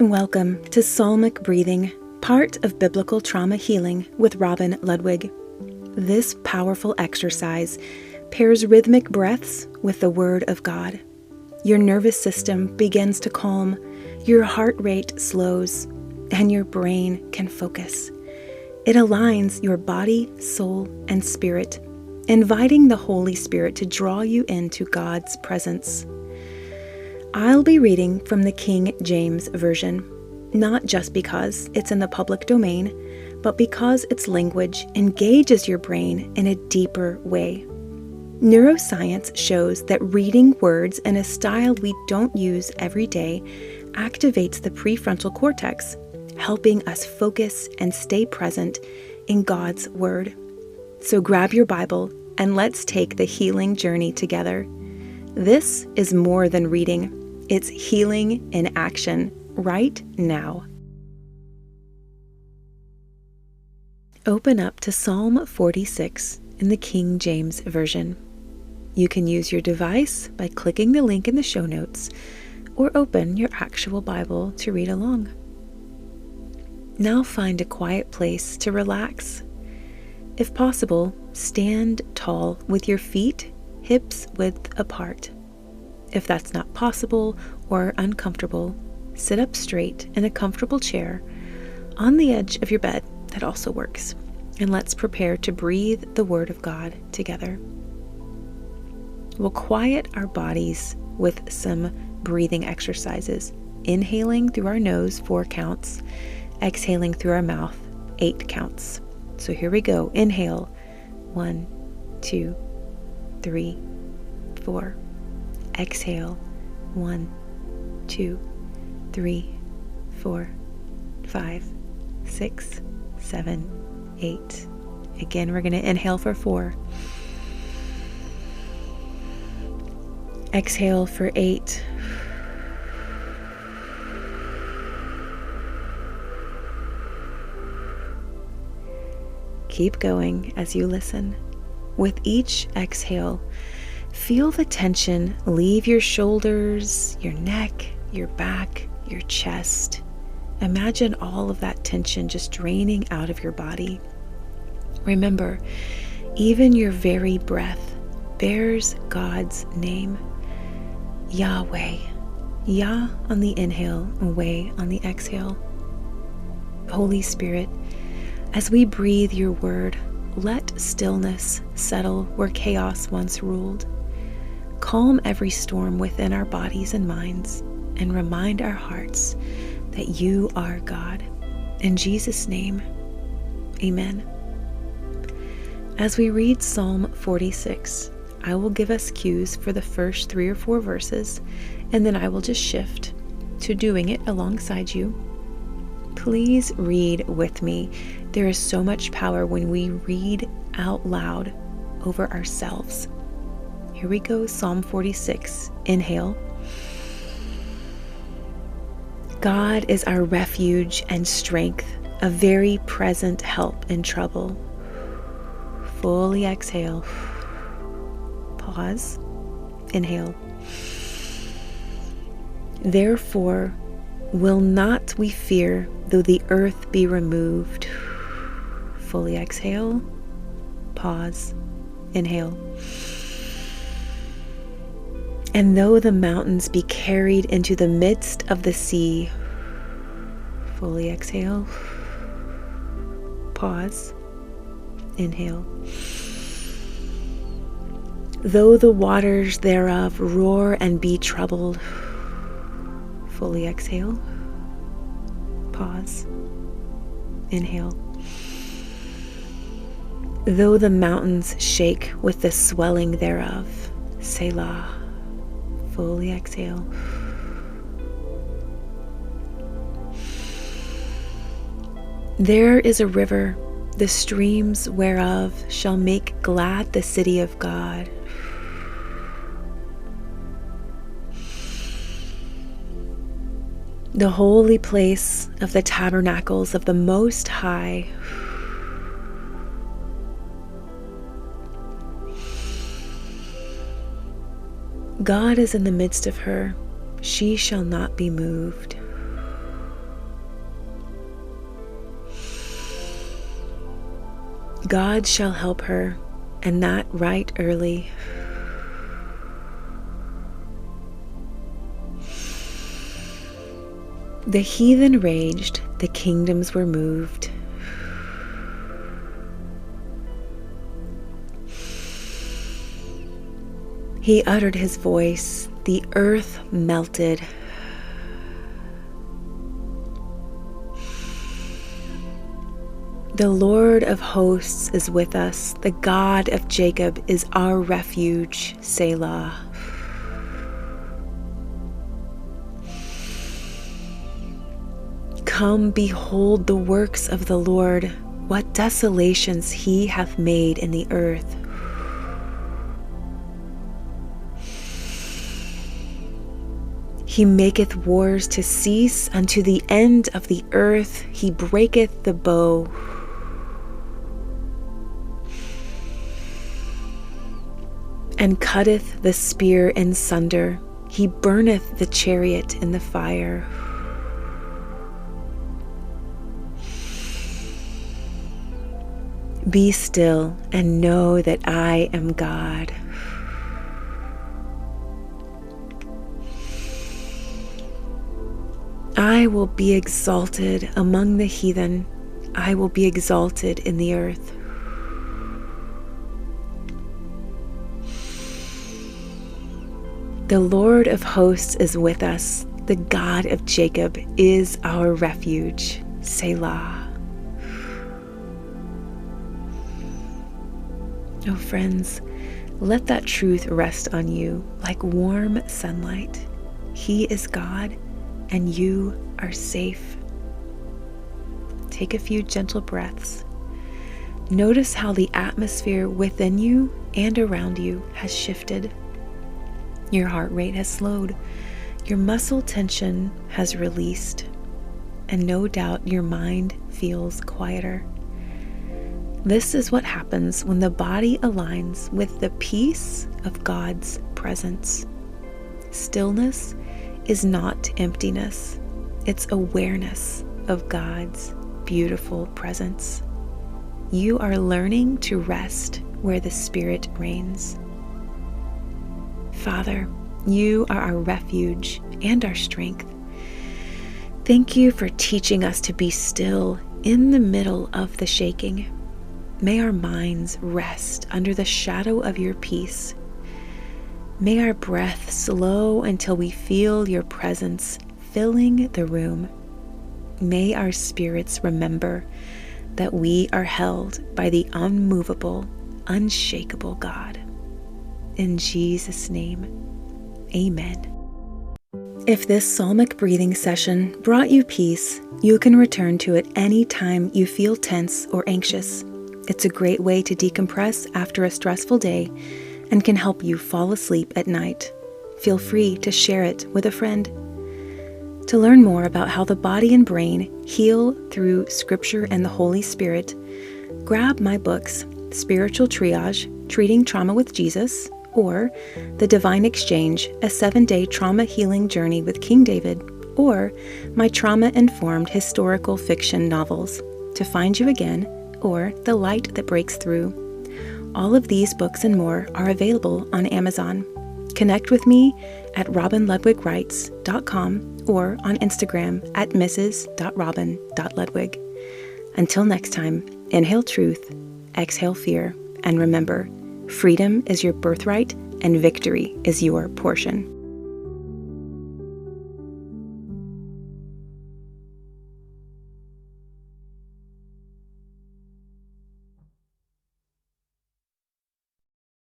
Welcome to Psalmic Breathing, part of Biblical Trauma Healing with Robin Ludwig. This powerful exercise pairs rhythmic breaths with the Word of God. Your nervous system begins to calm, your heart rate slows, and your brain can focus. It aligns your body, soul, and spirit, inviting the Holy Spirit to draw you into God's presence. I'll be reading from the King James Version, not just because it's in the public domain, but because its language engages your brain in a deeper way. Neuroscience shows that reading words in a style we don't use every day activates the prefrontal cortex, helping us focus and stay present in God's Word. So grab your Bible and let's take the healing journey together. This is more than reading. It's healing in action right now. Open up to Psalm 46 in the King James Version. You can use your device by clicking the link in the show notes or open your actual Bible to read along. Now find a quiet place to relax. If possible, stand tall with your feet hips width apart. If that's not possible or uncomfortable, sit up straight in a comfortable chair on the edge of your bed. That also works. And let's prepare to breathe the Word of God together. We'll quiet our bodies with some breathing exercises, inhaling through our nose 4 counts, exhaling through our mouth 8 counts. So here we go. Inhale, 1, 2, 3, 4. Exhale, 1, 2, 3, 4, 5, 6, 7, 8. Again, we're going to inhale for 4. Exhale for 8. Keep going as you listen. With each exhale, feel the tension leave your shoulders, your neck, your back, your chest. Imagine all of that tension just draining out of your body. Remember, even your very breath bears God's name. Yahweh. Yah on the inhale, Way on the exhale. Holy Spirit, as we breathe your word, let stillness settle where chaos once ruled. Calm every storm within our bodies and minds, and remind our hearts that you are God. In Jesus' name, amen. As we read Psalm 46, I will give us cues for the first 3 or 4 verses, and then I will just shift to doing it alongside you. Please read with me. There is so much power when we read out loud over ourselves. Here we go, Psalm 46. Inhale. God is our refuge and strength, a very present help in trouble. Fully exhale. Pause. Inhale. Therefore, will not we fear, though the earth be removed. Fully exhale. Pause. Inhale. And though the mountains be carried into the midst of the sea. Fully exhale. Pause. Inhale. Though the waters thereof roar and be troubled. Fully exhale. Pause. Inhale. Though the mountains shake with the swelling thereof. Selah. Fully exhale. There is a river, the streams whereof shall make glad the city of God. The holy place of the tabernacles of the Most High. God is in the midst of her. She shall not be moved. God shall help her, and that right early. The heathen raged, the kingdoms were moved. He uttered his voice, the earth melted. The Lord of hosts is with us, the God of Jacob is our refuge, Selah. Come, behold the works of the Lord, what desolations he hath made in the earth. He maketh wars to cease unto the end of the earth. He breaketh the bow. And cutteth the spear in sunder. He burneth the chariot in the fire. Be still and know that I am God. I will be exalted among the heathen. I will be exalted in the earth. The Lord of hosts is with us. The God of Jacob is our refuge. Selah. Oh, friends, let that truth rest on you like warm sunlight. He is God, and you are safe. Take a few gentle breaths. Notice how the atmosphere within you and around you has shifted. Your heart rate has slowed. Your muscle tension has released. And no doubt your mind feels quieter. This is what happens when the body aligns with the peace of God's presence. Stillness is not emptiness. It's awareness of God's beautiful presence. You are learning to rest where the Spirit reigns. Father, you are our refuge and our strength. Thank you for teaching us to be still in the middle of the shaking. May our minds rest under the shadow of your peace. May our breath slow until we feel your presence filling the room. May our spirits remember that we are held by the unmovable, unshakable God. In Jesus' name, amen. If this Psalmic breathing session brought you peace, you can return to it any time you feel tense or anxious. It's a great way to decompress after a stressful day and can help you fall asleep at night. Feel free to share it with a friend. To learn more about how the body and brain heal through Scripture and the Holy Spirit, grab my books, Spiritual Triage, Treating Trauma with Jesus, or The Divine Exchange, a 7-day trauma healing journey with King David, or my trauma-informed historical fiction novels, To Find You Again, or The Light That Breaks Through. All of these books and more are available on Amazon. Connect with me at robinludwigwrites.com or on Instagram at mrs.robin.ludwig. Until next time, inhale truth, exhale fear, and remember, freedom is your birthright and victory is your portion.